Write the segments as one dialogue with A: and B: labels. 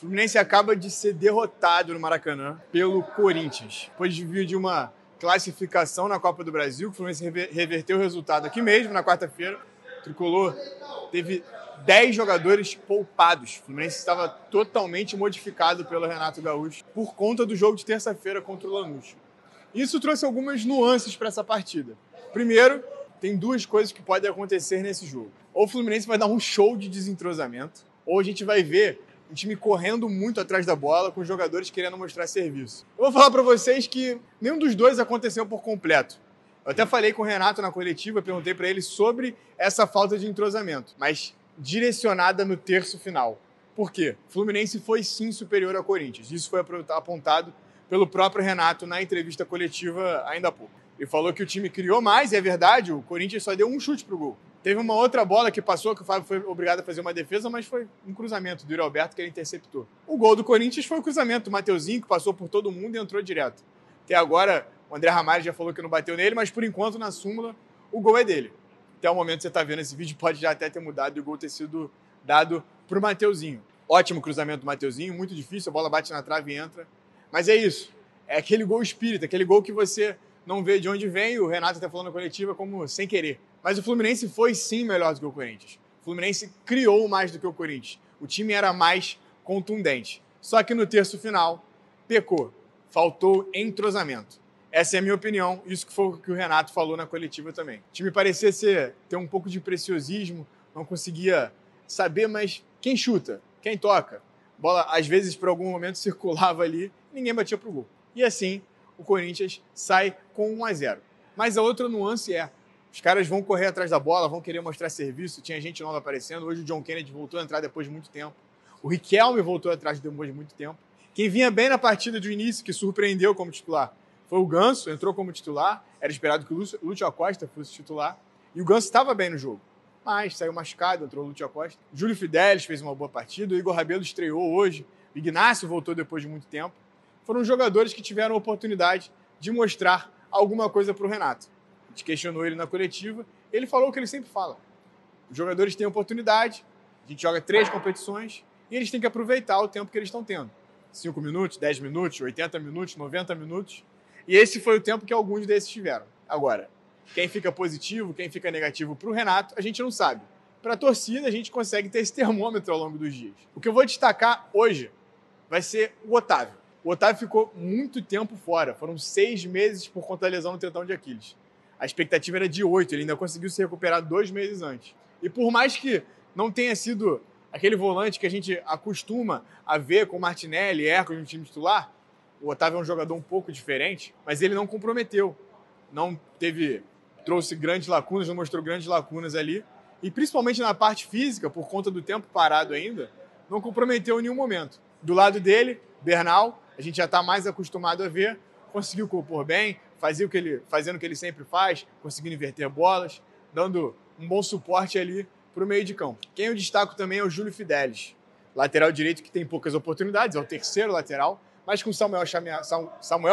A: Fluminense acaba de ser derrotado no Maracanã pelo Corinthians. Depois de vir de uma classificação na Copa do Brasil, o Fluminense reverteu o resultado aqui mesmo, na quarta-feira. O Tricolor teve 10 jogadores poupados. O Fluminense estava totalmente modificado pelo Renato Gaúcho por conta do jogo de terça-feira contra o Lanús. Isso trouxe algumas nuances para essa partida. Primeiro, tem duas coisas que podem acontecer nesse jogo. Ou o Fluminense vai dar um show de desentrosamento, ou a gente vai ver um time correndo muito atrás da bola, com os jogadores querendo mostrar serviço. Eu vou falar para vocês que nenhum dos dois aconteceu por completo. Eu até falei com o Renato na coletiva, perguntei para ele sobre essa falta de entrosamento, mas direcionada no terço final. Por quê? O Fluminense foi sim superior ao Corinthians. Isso foi apontado pelo próprio Renato na entrevista coletiva ainda há pouco. Ele falou que o time criou mais, e é verdade, o Corinthians só deu um chute pro gol. Teve uma outra bola que passou, que o Fábio foi obrigado a fazer uma defesa, mas foi um cruzamento do Yuri Alberto que ele interceptou. O gol do Corinthians foi o cruzamento do Mateuzinho, que passou por todo mundo e entrou direto. Até agora, o André Ramalho já falou que não bateu nele, mas por enquanto, na súmula, o gol é dele. Até o momento que você está vendo esse vídeo, pode já até ter mudado e o gol ter sido dado pro Mateuzinho. Ótimo cruzamento do Mateuzinho, muito difícil, a bola bate na trave e entra. Mas é isso, é aquele gol espírita, aquele gol que você não vê de onde vem, o Renato está falando na coletiva como sem querer. Mas o Fluminense foi sim melhor do que o Corinthians. O Fluminense criou mais do que o Corinthians. O time era mais contundente. Só que no terço final, pecou. Faltou entrosamento. Essa é a minha opinião. Isso que foi o que o Renato falou na coletiva também. O time parecia ter um pouco de preciosismo, não conseguia saber, mas quem chuta? Quem toca? A bola, às vezes, por algum momento, circulava ali e ninguém batia pro gol. E assim, o Corinthians sai com 1-0. Mas a outra nuance é, os caras vão correr atrás da bola, vão querer mostrar serviço, tinha gente nova aparecendo, hoje o John Kennedy voltou a entrar depois de muito tempo, o Riquelme voltou atrás depois de muito tempo. Quem vinha bem na partida de início, que surpreendeu como titular, foi o Ganso, entrou como titular, era esperado que o Lúcio Acosta fosse titular, e o Ganso estava bem no jogo, mas saiu machucado, entrou o Lúcio Acosta. Júlio Fidelis fez uma boa partida, o Igor Rabelo estreou hoje, o Ignacio voltou depois de muito tempo. Foram jogadores que tiveram a oportunidade de mostrar alguma coisa para o Renato. A gente questionou ele na coletiva, ele falou o que ele sempre fala. Os jogadores têm oportunidade, a gente joga 3 competições e eles têm que aproveitar o tempo que eles estão tendo. 5 minutos, 10 minutos, 80 minutos, 90 minutos. E esse foi o tempo que alguns desses tiveram. Agora, quem fica positivo, quem fica negativo para o Renato, a gente não sabe. Para a torcida, a gente consegue ter esse termômetro ao longo dos dias. O que eu vou destacar hoje vai ser o Otávio. O Otávio ficou muito tempo fora. Foram 6 meses por conta da lesão no tendão de Aquiles. A expectativa era de 8. Ele ainda conseguiu se recuperar 2 meses antes. E por mais que não tenha sido aquele volante que a gente acostuma a ver com Martinelli e Hércules no time titular, o Otávio é um jogador um pouco diferente, mas ele não comprometeu. Trouxe grandes lacunas, não mostrou grandes lacunas ali. E principalmente na parte física, por conta do tempo parado ainda, não comprometeu em nenhum momento. Do lado dele, Bernal, a gente já está mais acostumado a ver, conseguiu compor bem, fazendo o que ele sempre faz, conseguindo inverter bolas, dando um bom suporte ali para o meio de campo. Quem eu destaco também é o Júlio Fidelis, lateral direito que tem poucas oportunidades, é o terceiro lateral, mas com Samuel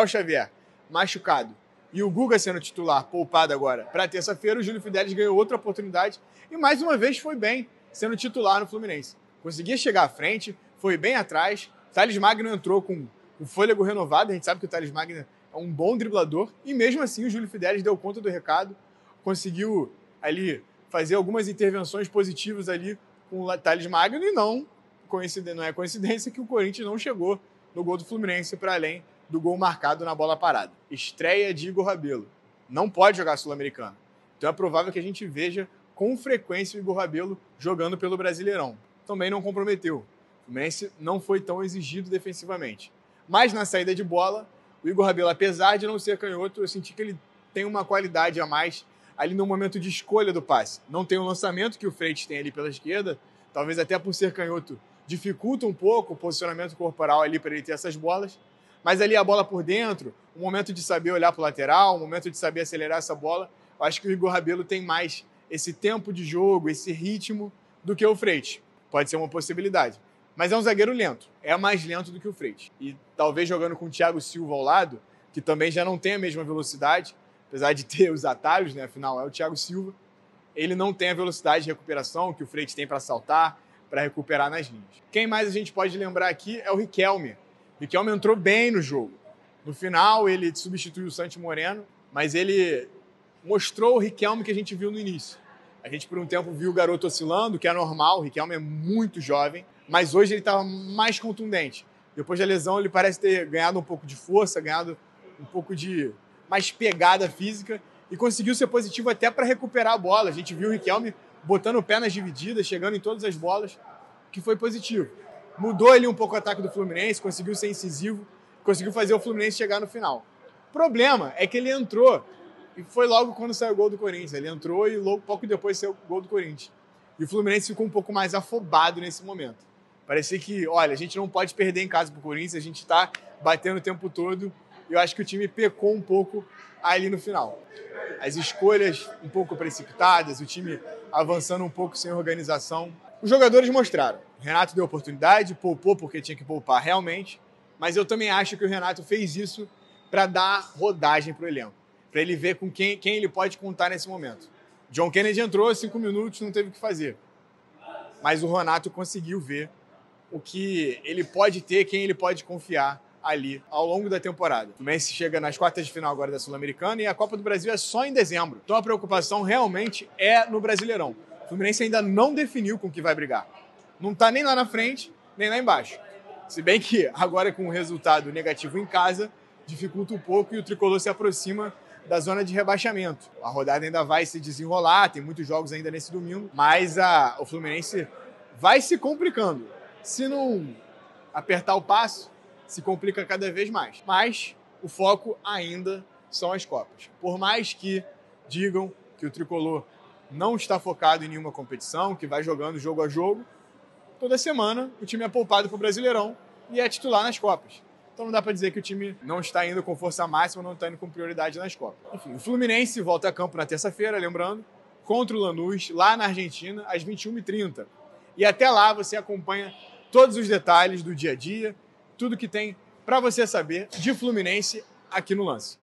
A: Xavier machucado e o Guga sendo titular, poupado agora para terça-feira, o Júlio Fidelis ganhou outra oportunidade e mais uma vez foi bem sendo titular no Fluminense. Conseguia chegar à frente, foi bem atrás, Thales Magno entrou com o fôlego renovado, a gente sabe que o Thales Magno é um bom driblador, e mesmo assim o Júlio Fidelis deu conta do recado, conseguiu ali fazer algumas intervenções positivas ali com o Thales Magno, e não é coincidência que o Corinthians não chegou no gol do Fluminense para além do gol marcado na bola parada. Estreia de Igor Rabelo. Não pode jogar Sul-Americano. Então é provável que a gente veja com frequência o Igor Rabelo jogando pelo Brasileirão. Também não comprometeu. O Fluminense não foi tão exigido defensivamente. Mas na saída de bola, o Igor Rabelo, apesar de não ser canhoto, eu senti que ele tem uma qualidade a mais ali no momento de escolha do passe. Não tem o lançamento que o Freitas tem ali pela esquerda, talvez até por ser canhoto dificulta um pouco o posicionamento corporal ali para ele ter essas bolas, mas ali a bola por dentro, o momento de saber olhar para o lateral, o momento de saber acelerar essa bola, eu acho que o Igor Rabelo tem mais esse tempo de jogo, esse ritmo do que o Freitas. Pode ser uma possibilidade. Mas é um zagueiro lento, é mais lento do que o Freitas. E talvez jogando com o Thiago Silva ao lado, que também já não tem a mesma velocidade, apesar de ter os atalhos, né? Afinal é o Thiago Silva, ele não tem a velocidade de recuperação que o Freitas tem para saltar, para recuperar nas linhas. Quem mais a gente pode lembrar aqui é o Riquelme. O Riquelme entrou bem no jogo. No final, ele substituiu o Santi Moreno, mas ele mostrou o Riquelme que a gente viu no início. A gente, por um tempo, viu o garoto oscilando, que é normal, o Riquelme é muito jovem, mas hoje ele estava mais contundente. Depois da lesão, ele parece ter ganhado um pouco de força, ganhado um pouco de mais pegada física e conseguiu ser positivo até para recuperar a bola. A gente viu o Riquelme botando o pé nas divididas, chegando em todas as bolas, que foi positivo. Mudou ali um pouco o ataque do Fluminense, conseguiu ser incisivo, conseguiu fazer o Fluminense chegar no final. O problema é que ele entrou e foi logo quando saiu o gol do Corinthians. Ele entrou e logo pouco depois saiu o gol do Corinthians. E o Fluminense ficou um pouco mais afobado nesse momento. Parecia que, olha, a gente não pode perder em casa pro Corinthians, a gente está batendo o tempo todo. E eu acho que o time pecou um pouco ali no final. As escolhas um pouco precipitadas, o time avançando um pouco sem organização. Os jogadores mostraram. O Renato deu oportunidade, poupou porque tinha que poupar realmente, mas eu também acho que o Renato fez isso para dar rodagem para o elenco, para ele ver com quem ele pode contar nesse momento. John Kennedy entrou 5 minutos, não teve o que fazer, mas o Renato conseguiu ver o que ele pode ter, quem ele pode confiar ali ao longo da temporada. O Fluminense chega nas quartas de final agora da Sul-Americana e a Copa do Brasil é só em dezembro. Então a preocupação realmente é no Brasileirão. O Fluminense ainda não definiu com o que vai brigar. Não está nem lá na frente, nem lá embaixo. Se bem que agora com o resultado negativo em casa, dificulta um pouco e o Tricolor se aproxima da zona de rebaixamento. A rodada ainda vai se desenrolar, tem muitos jogos ainda nesse domingo, mas o Fluminense vai se complicando. Se não apertar o passo, se complica cada vez mais. Mas o foco ainda são as Copas. Por mais que digam que o Tricolor não está focado em nenhuma competição, que vai jogando jogo a jogo, toda semana o time é poupado para o Brasileirão e é titular nas Copas. Então não dá para dizer que o time não está indo com força máxima, não está indo com prioridade nas Copas. Enfim, o Fluminense volta a campo na terça-feira, lembrando, contra o Lanús, lá na Argentina, às 21h30. E até lá você acompanha todos os detalhes do dia a dia, tudo que tem para você saber de Fluminense aqui no Lance.